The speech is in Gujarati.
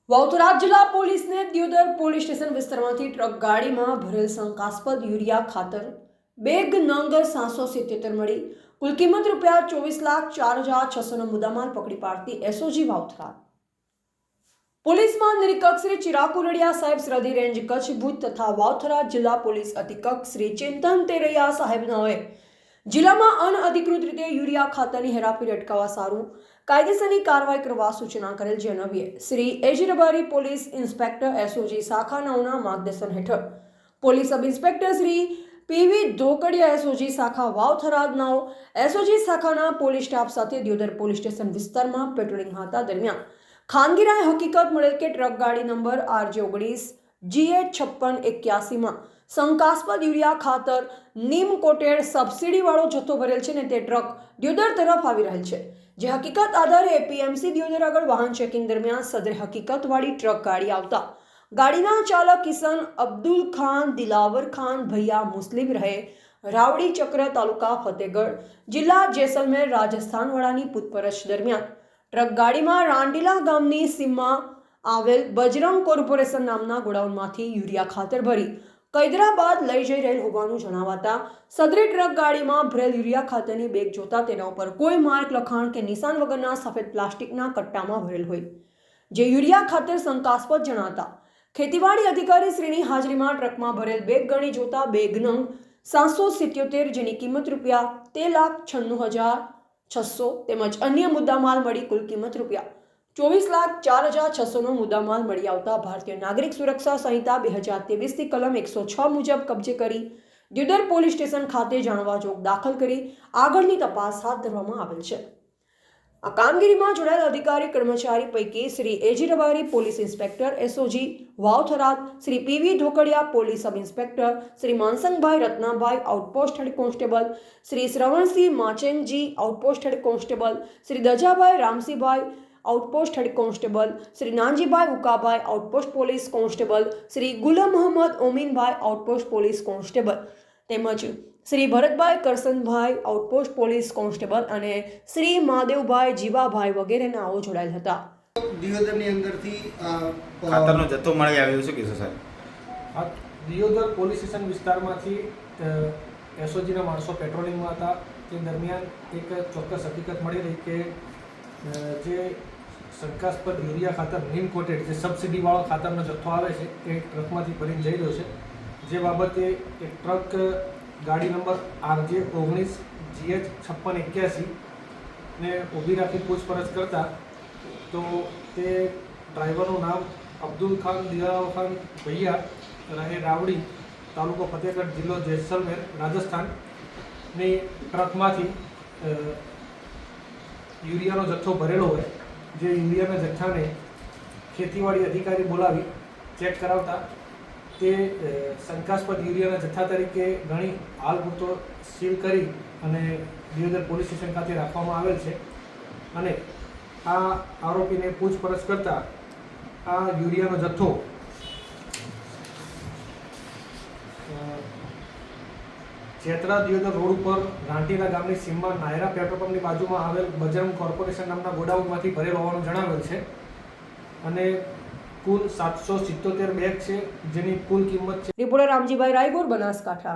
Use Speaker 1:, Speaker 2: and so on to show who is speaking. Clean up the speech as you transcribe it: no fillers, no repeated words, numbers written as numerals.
Speaker 1: વાવથરા જિલ્લા પોલીસને દિયોદર પોલીસ સ્ટેશન વિસ્તારમાંથી ટ્રક ગાડીમાં ભરેલ શંકાસ્પદ યુરિયા ખાતર બેગ નંગ 777 મળી કુલ કિંમત ₹24,04,600નો મુદ્દામાલ પકડી પાડતી એસઓજી વાવથરા પોલીસમાં નિરીક્ષક શ્રી ચિરાગ કુલડિયા સાહેબ સરહદી રેન્જ કચ્છ ભુજ તથા વાવથરા જિલ્લા પોલીસ અધિક્ષક શ્રી ચિંતન તેરૈયા સાહેબનાઓએ જિલ્લામાં અનઅધિકૃત રીતે યુરિયા ખાતરની હેરાફેરી અટકાવવા સારું કાયદેસરની કાર્યવાહી કરવા સૂચના કરેલ જે અન્વયે Shri AG Rabari police inspector SOG શાખા 9ના માર્ગદર્શન હેઠળ police sub inspector Shri PV Dhokadiya SOG શાખા વાવથરા 9 એસઓજી શાખાના પોલીસ સ્ટાફ સાથે દિયોદર પોલીસ સ્ટેશન વિસ્તારમાં પેટ્રોલિંગ હતા દરમિયાન ખાનગીરાએ હકીકત મળેલ કે ટ્રક ગાડી નંબર RJ19 GH5681 માં શંકાસ્પદ યુરિયા ખાતર નીમ કોટેડ સબસિડી વાળો જથ્થો ભરેલ છે ને તે ટ્રક દિયોદર તરફ આવી રહેલ છે જે હકીકત આધારે એપીએમસી દિયોદર આગળ વાહન ચેકિંગ દરમિયાન સદર હકીકત વાળી ટ્રક ગાડી આવતા ગાડીના ચાલક કિશન અબ્દુલ ખાન દિલાવર ખાન ભૈયા મુસ્લિમ રહે રાવડી ચક્ર તાલુકા ફતેહગઢ જિલ્લા જેસલમેર રાજસ્થાન વાળાની પૂછપરછ દરમિયાન ટ્રક ગાડીમાં રાંડીલા ગામની સીમમાં આવેલ બજરંગ કોર્પોરેશન નામના ગોડાઉનમાંથી યુરિયા ખાતર ભરી કૈદરાબાદ લઈ જઈ રહેલ હોવાનું જણાવાતા સદરી ટ્રક ગાડીમાં ભરેલ યુરિયા ખાતરની બેગ જોતા તેના ઉપર કોઈ માર્ક લખાણ કે નિશાન વગરના સફેદ પ્લાસ્ટિકના કટ્ટામાં ભરેલ હોય જે યુરિયા ખાતર શંકાસ્પદ જણાતા ખેતીવાડી અધિકારી શ્રીની હાજરીમાં ટ્રકમાં ભરેલ બેગ ગણી જોતા બેગ નંગ 777 જેની કિંમત ₹1,96,600 તેમજ અન્ય મુદ્દામાલ મળી કુલ કિંમત ₹24,04,600નો મુદ્દામાલ મળી આવતા ભારતીય નાગરિક સુરક્ષા સંહિતા 2023 કલમ 106 મુજબ કબજે કરી દિયોદર પોલીસ સ્ટેશન ખાતે જાણવા જોગ દાખલ કરી આગળની તપાસ હાથ ધરવામાં આવેલ છે આ કામગીરીમાં જોડાયેલ અધિકારી કર્મચારી પૈકી Shri AG Rabari police inspector SOG Vavthara Shri PV Dhokadiya police sub inspector Shri Mansangbhai Ratnabhai outpost head constable Shri Shravansinh Machenji outpost head constable Shri Dajabhai Ramsinhbhai outpost head constable Shri Nanjibhai Ukabhai outpost police constable Shri Gulam Mohammad Ominbhai outpost police constable તેમજ Shri Bharatbhai Karsanbhai outpost police constable અને શ્રી મહાદેવભાઈ જીવાભાઈ વગેરે નાઓ જોડાયેલ હતા.
Speaker 2: દિયોદરની અંદરથી
Speaker 3: ખાતરનો જથ્થો મળી આવ્યો છે કે સાહેબ?
Speaker 4: દિયોદર પોલીસ સ્ટેશન વિસ્તારમાંથી એસઓજીના માણસો પેટ્રોલિંગમાં હતા તે દરમિયાન એક ચોક્કસ હકીકત મળી રહી કે જે શંકાસ્પદ યુરિયા ખાતર નીમ કોટેડ જે સબસિડીવાળો ખાતરનો જથ્થો આવે છે એ ટ્રકમાંથી ભરીને જઈ રહ્યો છે જે બાબતે એક ટ્રક ગાડી નંબર RJ19 GH5681 ને ઊભી રાખી પૂછપરછ કરતા તો તે ડ્રાઈવરનું નામ અબ્દુલ ખાન દિલાવર ખાન ભૈયા રહે રાવડી તાલુકો ફતેહગઢ જિલ્લો જેસલમેર રાજસ્થાનની ટ્રકમાંથી યુરિયાનો જથ્થો ભરેલો હોય જે યુરિયાના જથ્થાને ખેતીવાડી અધિકારી બોલાવી ચેક કરાવતા તે શંકાસ્પદ યુરિયાના જથ્થા તરીકે ગણી હાલ પૂરતો સીલ કરી અને દિયોદર પોલીસ સ્ટેશન ખાતે રાખવામાં આવેલ છે અને આ આરોપીને પૂછપરછ કરતા આ યુરિયાનો જથ્થો ચેતરા દિયોદર રોડ ઉપર રાંટીલા ગામની સીમમાં નાયરા પેટ્રોલ પંપની બાજુમાં આવેલ બજરંગ કોર્પોરેશન નામના ગોડાઉનમાંથી ભરેલ હોવાનું જણાવેલ છે અને કુલ 777 બેગ છે જેની કુલ કિંમત છે.
Speaker 1: રિપોર્ટર રામજીભાઈ રાયગોર, બનાસકાંઠા.